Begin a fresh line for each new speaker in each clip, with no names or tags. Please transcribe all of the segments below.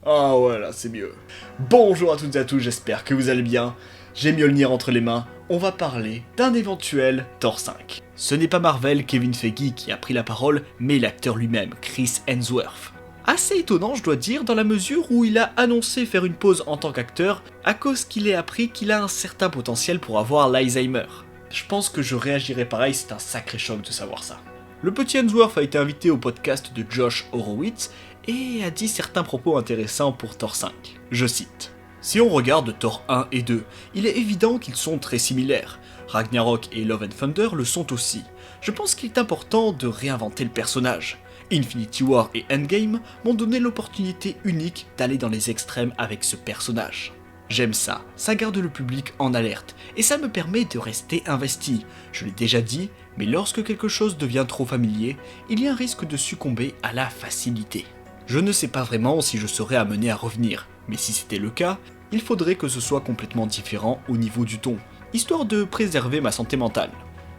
Ah voilà, c'est mieux. Bonjour à toutes et à tous, j'espère que vous allez bien. J'ai Mjolnir entre les mains, on va parler d'un éventuel Thor 5. Ce n'est pas Marvel, Kevin Feige qui a pris la parole, mais l'acteur lui-même, Chris Hemsworth. Assez étonnant, je dois dire, dans la mesure où il a annoncé faire une pause en tant qu'acteur, à cause qu'il ait appris qu'il a un certain potentiel pour avoir l'Alzheimer. Je pense que je réagirais pareil, c'est un sacré choc de savoir ça. Le petit Hemsworth a été invité au podcast de Josh Horowitz et a dit certains propos intéressants pour Thor 5. Je cite. Si on regarde Thor 1 et 2, il est évident qu'ils sont très similaires. Ragnarok et Love and Thunder le sont aussi. Je pense qu'il est important de réinventer le personnage. Infinity War et Endgame m'ont donné l'opportunité unique d'aller dans les extrêmes avec ce personnage. J'aime ça, ça garde le public en alerte, et ça me permet de rester investi. Je l'ai déjà dit, mais lorsque quelque chose devient trop familier, il y a un risque de succomber à la facilité. Je ne sais pas vraiment si je serais amené à revenir, mais si c'était le cas, il faudrait que ce soit complètement différent au niveau du ton, histoire de préserver ma santé mentale.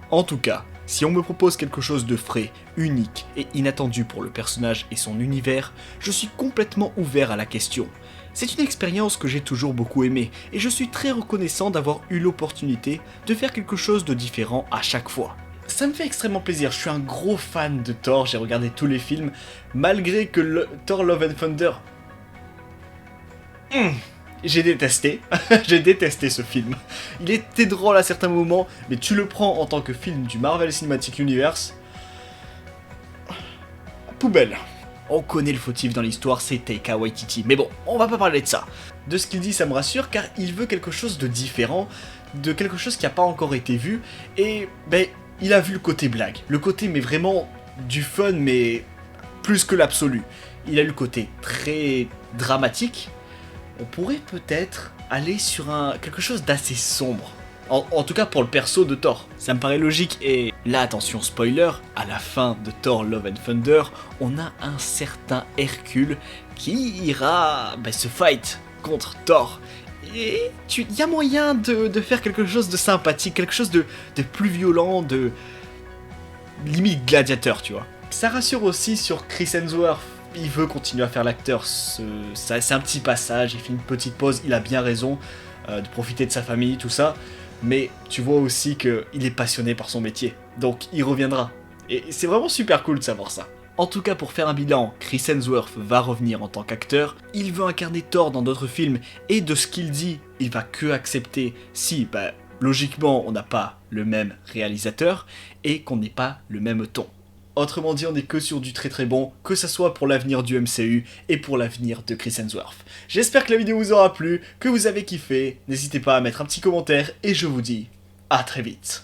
En tout cas, si on me propose quelque chose de frais, unique et inattendu pour le personnage et son univers, je suis complètement ouvert à la question. C'est une expérience que j'ai toujours beaucoup aimée, et je suis très reconnaissant d'avoir eu l'opportunité de faire quelque chose de différent à chaque fois. Ça me fait extrêmement plaisir, je suis un gros fan de Thor, j'ai regardé tous les films, malgré que Thor Love and Thunder... J'ai détesté, j'ai détesté ce film. Il était drôle à certains moments, mais tu le prends en tant que film du Marvel Cinematic Universe... Poubelle. On connaît le fautif dans l'histoire, c'est Taika Waititi. Mais bon, on va pas parler de ça. De ce qu'il dit, ça me rassure, car il veut quelque chose de différent, de quelque chose qui n'a pas encore été vu, et il a vu le côté blague. Le côté, mais vraiment, du fun, mais plus que l'absolu. Il a eu le côté très dramatique. On pourrait peut-être aller sur quelque chose d'assez sombre. En tout cas pour le perso de Thor. Ça me paraît logique et là attention spoiler, à la fin de Thor Love and Thunder, on a un certain Hercule qui ira se fight contre Thor. Et il y a moyen de faire quelque chose de sympathique, quelque chose de plus violent, de limite gladiateur, tu vois. Ça rassure aussi sur Chris Hemsworth. Il veut continuer à faire l'acteur, c'est un petit passage, il fait une petite pause, il a bien raison de profiter de sa famille, tout ça. Mais tu vois aussi qu'il est passionné par son métier, donc il reviendra. Et c'est vraiment super cool de savoir ça. En tout cas, pour faire un bilan, Chris Hemsworth va revenir en tant qu'acteur, il veut incarner Thor dans d'autres films, et de ce qu'il dit, il va que accepter si, logiquement, on n'a pas le même réalisateur, et qu'on n'ait pas le même ton. Autrement dit, on n'est que sur du très très bon, que ça soit pour l'avenir du MCU et pour l'avenir de Chris Hemsworth. J'espère que la vidéo vous aura plu, que vous avez kiffé, n'hésitez pas à mettre un petit commentaire et je vous dis à très vite.